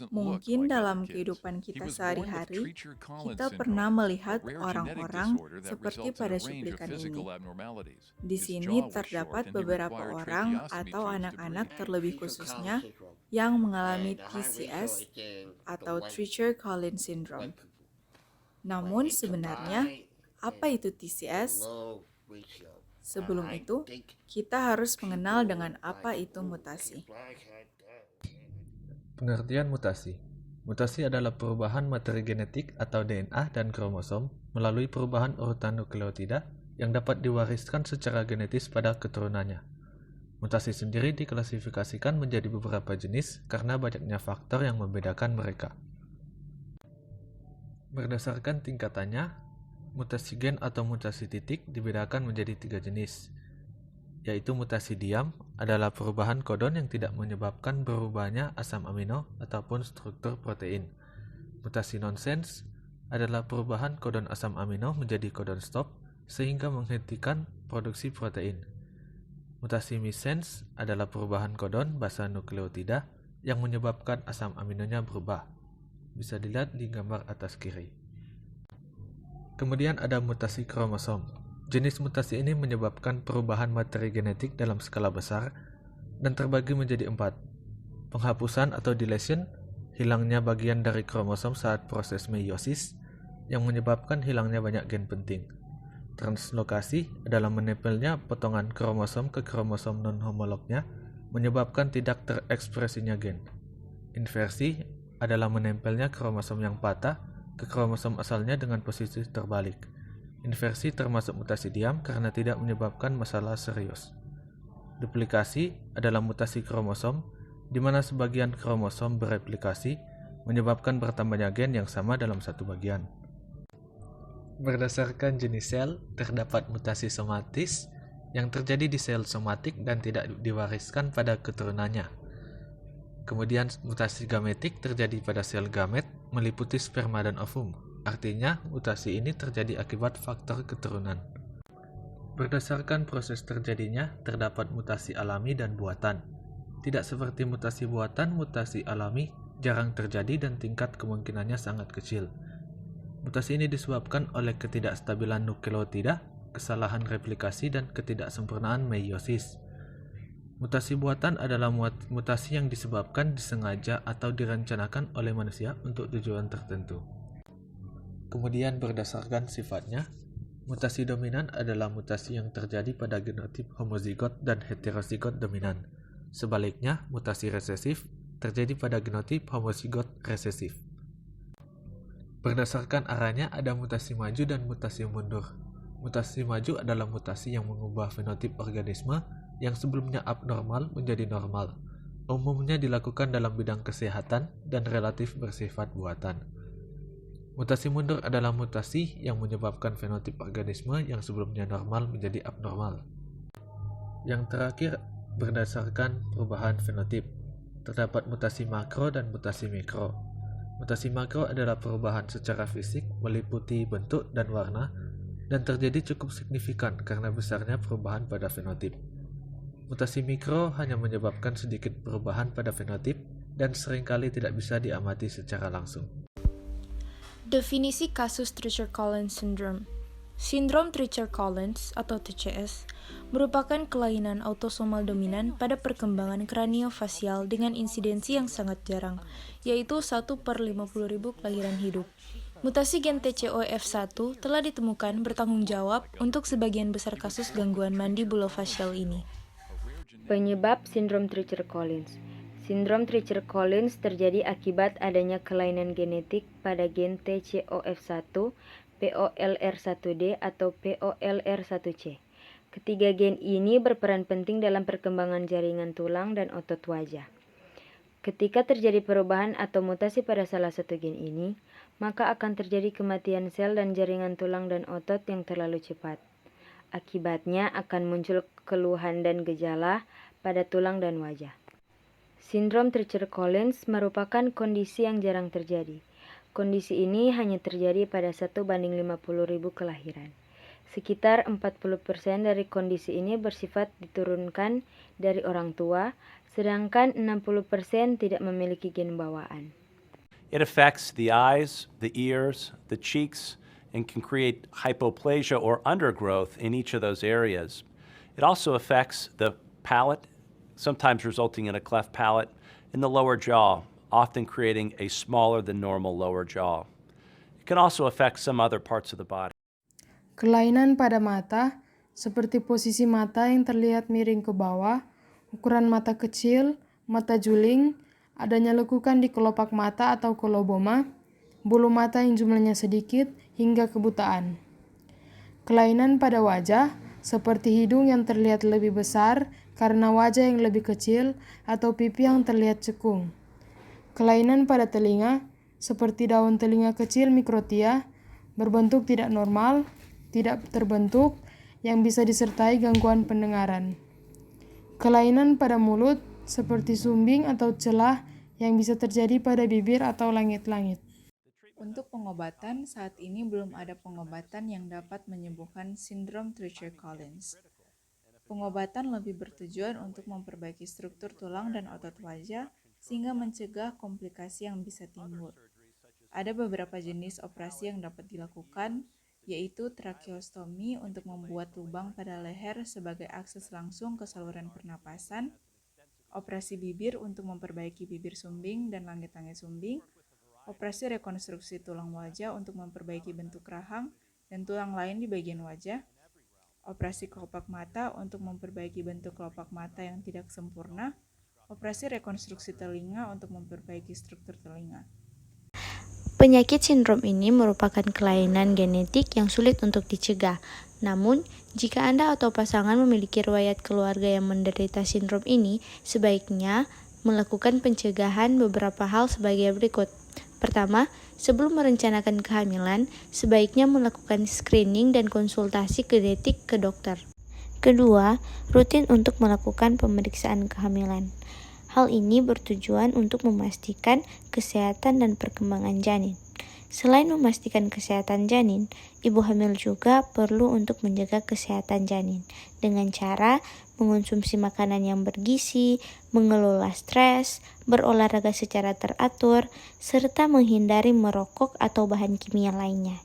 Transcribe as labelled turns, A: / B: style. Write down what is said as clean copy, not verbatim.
A: Mungkin dalam kehidupan kita sehari-hari, kita pernah melihat orang-orang seperti pada cuplikan ini. Di sini terdapat beberapa orang atau anak-anak terlebih khususnya yang mengalami TCS atau Treacher Collins Syndrome. Namun sebenarnya, apa itu TCS? Sebelum itu, kita harus mengenal dengan apa itu mutasi.
B: Pengertian mutasi. Mutasi adalah perubahan materi genetik atau DNA dan kromosom melalui perubahan urutan nukleotida yang dapat diwariskan secara genetis pada keturunannya. Mutasi sendiri diklasifikasikan menjadi beberapa jenis karena banyaknya faktor yang membedakan mereka. Berdasarkan tingkatannya, mutasi gen atau mutasi titik dibedakan menjadi 3 jenis, yaitu mutasi diam adalah perubahan kodon yang tidak menyebabkan berubahnya asam amino ataupun struktur protein. Mutasi nonsense adalah perubahan kodon asam amino menjadi kodon stop sehingga menghentikan produksi protein. Mutasi missense adalah perubahan kodon basa nukleotida yang menyebabkan asam aminonya berubah. Bisa dilihat di gambar atas kiri. Kemudian ada mutasi kromosom. Jenis mutasi ini menyebabkan perubahan materi genetik dalam skala besar dan terbagi menjadi 4. Penghapusan atau deletion, hilangnya bagian dari kromosom saat proses meiosis yang menyebabkan hilangnya banyak gen penting. Translokasi adalah menempelnya potongan kromosom ke kromosom non-homolognya menyebabkan tidak terekspresinya gen. Inversi adalah menempelnya kromosom yang patah ke kromosom asalnya dengan posisi terbalik. Inversi termasuk mutasi diam karena tidak menyebabkan masalah serius. Duplikasi adalah mutasi kromosom, di mana sebagian kromosom bereplikasi, menyebabkan bertambahnya gen yang sama dalam satu bagian. Berdasarkan jenis sel, terdapat mutasi somatis yang terjadi di sel somatik dan tidak diwariskan pada keturunannya. Kemudian mutasi gametik terjadi pada sel gamet, meliputi sperma dan ovum. Artinya, mutasi ini terjadi akibat faktor keturunan. Berdasarkan proses terjadinya, terdapat mutasi alami dan buatan. Tidak seperti mutasi buatan, mutasi alami jarang terjadi dan tingkat kemungkinannya sangat kecil. Mutasi ini disebabkan oleh ketidakstabilan nukleotida, kesalahan replikasi, dan ketidaksempurnaan meiosis. Mutasi buatan adalah mutasi yang disebabkan disengaja atau direncanakan oleh manusia untuk tujuan tertentu. Kemudian berdasarkan sifatnya, mutasi dominan adalah mutasi yang terjadi pada genotip homozigot dan heterozigot dominan. Sebaliknya, mutasi resesif terjadi pada genotip homozigot resesif. Berdasarkan arahnya ada mutasi maju dan mutasi mundur. Mutasi maju adalah mutasi yang mengubah fenotip organisme yang sebelumnya abnormal menjadi normal. Umumnya dilakukan dalam bidang kesehatan dan relatif bersifat buatan. Mutasi mundur adalah mutasi yang menyebabkan fenotip organisme yang sebelumnya normal menjadi abnormal. Yang terakhir, berdasarkan perubahan fenotip, terdapat mutasi makro dan mutasi mikro. Mutasi makro adalah perubahan secara fisik meliputi bentuk dan warna dan terjadi cukup signifikan karena besarnya perubahan pada fenotip. Mutasi mikro hanya menyebabkan sedikit perubahan pada fenotip dan seringkali tidak bisa diamati secara langsung.
C: Definisi kasus Treacher-Collins Syndrome. Sindrom Treacher-Collins atau TCS merupakan kelainan autosomal dominan pada perkembangan kraniofasial dengan insidensi yang sangat jarang, yaitu 1/50.000 kelahiran hidup. Mutasi gen TCOF1 telah ditemukan bertanggung jawab untuk sebagian besar kasus gangguan mandibulofacial ini.
D: Penyebab sindrom Treacher-Collins. Sindrom Treacher-Collins terjadi akibat adanya kelainan genetik pada gen TCOF1, POLR1D atau POLR1C. Ketiga gen ini berperan penting dalam perkembangan jaringan tulang dan otot wajah. Ketika terjadi perubahan atau mutasi pada salah satu gen ini, maka akan terjadi kematian sel dan jaringan tulang dan otot yang terlalu cepat. Akibatnya akan muncul keluhan dan gejala pada tulang dan wajah. Sindrom Treacher-Collins merupakan kondisi yang jarang terjadi. Kondisi ini hanya terjadi pada 1/50.000 kelahiran. Sekitar 40% dari kondisi ini bersifat diturunkan dari orang tua, sedangkan 60% tidak memiliki gen bawaan.
E: It affects the eyes, the ears, the cheeks, and can create hypoplasia or undergrowth in each of those areas. It also affects the palate, sometimes resulting in a cleft palate, and the lower jaw, often creating a smaller than normal lower jaw. It can also affect some other parts of the body.
F: Kelainan pada mata, seperti posisi mata yang terlihat miring ke bawah, ukuran mata kecil, mata juling, adanya lekukan di kelopak mata atau koloboma, bulu mata yang jumlahnya sedikit, hingga kebutaan. Kelainan pada wajah, seperti hidung yang terlihat lebih besar karena wajah yang lebih kecil atau pipi yang terlihat cekung. Kelainan pada telinga, seperti daun telinga kecil mikrotia, berbentuk tidak normal, tidak terbentuk, yang bisa disertai gangguan pendengaran. Kelainan pada mulut, seperti sumbing atau celah yang bisa terjadi pada bibir atau langit-langit.
A: Untuk pengobatan, saat ini belum ada pengobatan yang dapat menyembuhkan sindrom Treacher-Collins. Pengobatan lebih bertujuan untuk memperbaiki struktur tulang dan otot wajah sehingga mencegah komplikasi yang bisa timbul. Ada beberapa jenis operasi yang dapat dilakukan, yaitu tracheostomi untuk membuat lubang pada leher sebagai akses langsung ke saluran pernapasan, operasi bibir untuk memperbaiki bibir sumbing dan langit-langit sumbing, operasi rekonstruksi tulang wajah untuk memperbaiki bentuk rahang dan tulang lain di bagian wajah, operasi kelopak mata untuk memperbaiki bentuk kelopak mata yang tidak sempurna, operasi rekonstruksi telinga untuk memperbaiki struktur telinga.
C: Penyakit sindrom ini merupakan kelainan genetik yang sulit untuk dicegah. Namun, jika Anda atau pasangan memiliki riwayat keluarga yang menderita sindrom ini, sebaiknya melakukan pencegahan beberapa hal sebagai berikut. Pertama, sebelum merencanakan kehamilan, sebaiknya melakukan screening dan konsultasi genetik ke dokter. Kedua, rutin untuk melakukan pemeriksaan kehamilan. Hal ini bertujuan untuk memastikan kesehatan dan perkembangan janin. Selain memastikan kesehatan janin, ibu hamil juga perlu untuk menjaga kesehatan janin dengan cara mengonsumsi makanan yang bergizi, mengelola stres, berolahraga secara teratur, serta menghindari merokok atau bahan kimia lainnya.